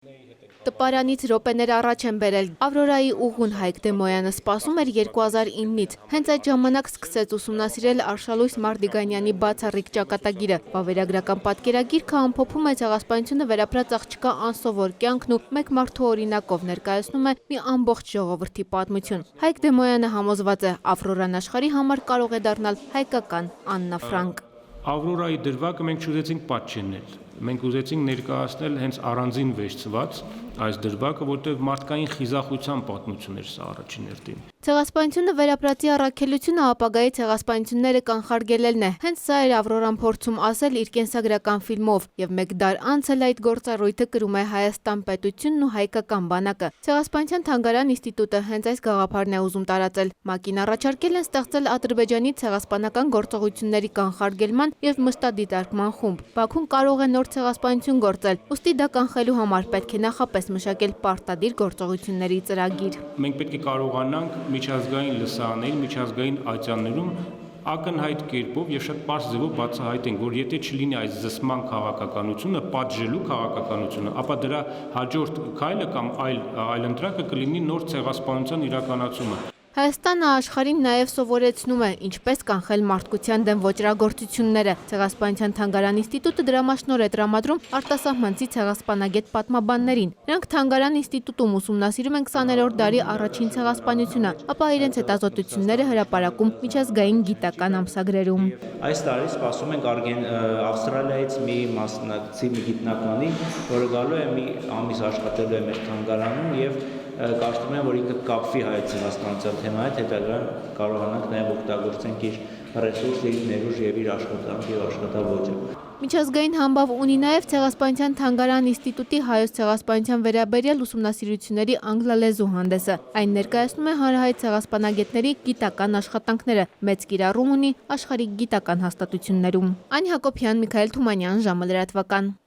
Տպարանից րոպեներ առաջ են բերել Ավրորայի ուղուն Հայկ Դեմոյանը սպասում էր 2009-ից։ Հենց այդ ժամանակ սկսեց ուսումնասիրել Արշալույս Մարդիգանյանի բացառիկ ճակատագիրը։ Վավերագրական պատկերագիրքը ամփոփում է ցեղասպանությունը վերապրած աղջկա անսովոր կյանքն ու մեկ մարդու օրինակով ներկայացնում է մի ամբողջ ժողովրդի պատմություն։ Հայկ Դեմոյանը համոզված է, Ավրորան աշխարհի համար կարող է դառնալ հայկական Աննա Ֆրանկ։ Ավրորայի դրվագը մենք չուզեցինք պատճենել, մենք ուզեցինք ներկայացնել հենց առանձին վեճծված այս դրվագը, որտեղ մարդկային խիզախության պատմություն էր սա առաջին հերթին։ Ցեղասպանությունը վերապրածի առաքելությունը ապագայի ցեղասպանությունները կանխարգելելն է։ Հենց սա էր Ավրորան փորձում ասել իր կենսագրական ֆիլմով, եւ մեկ դար անց էլ այդ գործառույթը կրում է Հայաստան պետությունն ու հայկական բանակը։ Ցեղասպանության թանգարան ինստիտուտը հենց այս գաղափարն է ուզում տարածել։ ՄԱԿ-ին առաջարկել են ստեղծել Ադրբեջանի ցեղասպանական գործողությունների կանխարգելման եւ մշտադիտարկման խումբ։ Բաքուն կարող է նոր ցեղասպանություն գործել, ուստի դա կանխելու համար պետք է նախապես մշակել պարտադիր գործողությունների ծրագիր։ Մենք պետք է կարողանանք միջազգային լսարանների, միջազգային ատյաններում ակնհայտ կերպով եւ շատ պարզ ձևով բացահայտենք, որ եթե չլինի այս զսպման քաղաքականությունը, պատժելու քաղաքականությունը, ապա դրա հաջորդ քայլը կամ այլընտրակը կլինի նոր ցեղասպանության իրականացումը։ Հայաստանը աշխարհին նաև սովորեցնում է ինչպես կանխել մարդկության դեմ ոճրագործությունները։ Ցեղասպանության թանգարան ինստիտուտը դրամաշնոր է տրամադրում արտասահմանցի ցեղասպանագետ պատմաբաններին։ Նրանք թանգարան ինստիտուտում ուսումնասիրում են 20-րդ դարի առաջին ցեղասպանությունը, ապա իրենց հետազոտությունները հրապարակում միջազգային գիտական ամսագրերում։ Այս տարի սպասում ենք Ավստրալիայից մի մասնակցի, մի գիտնականի, որը գալու է մի ամիս աշխատելու է մեր թանգարանում եւ կարծում եմ, որ ինքը կապվի հայ ցեղասպանության թեմայի հետ, հետագայում կարողանանք նաև օգտագործենք իր ռեսուրսը, իր ներուժ եւ իր աշխատանքը եւ աշխատավոճը։ Միջազգային համբավ ունի նաև Ցեղասպանության թանգարան ինստիտուտի հայոց ցեղասպանության վերաբերյալ ուսումնասիրությունների անգլալեզու հանդեսը։ Այն ներկայացնում է հանրահայտ ցեղասպանագետների գիտական աշխատանքները, մեծ կիրառում ունի աշխարհիկ գիտական հաստատություններում։ Անի Հակոբյան, Միքայել Թումանյան, ժամը լրատվական։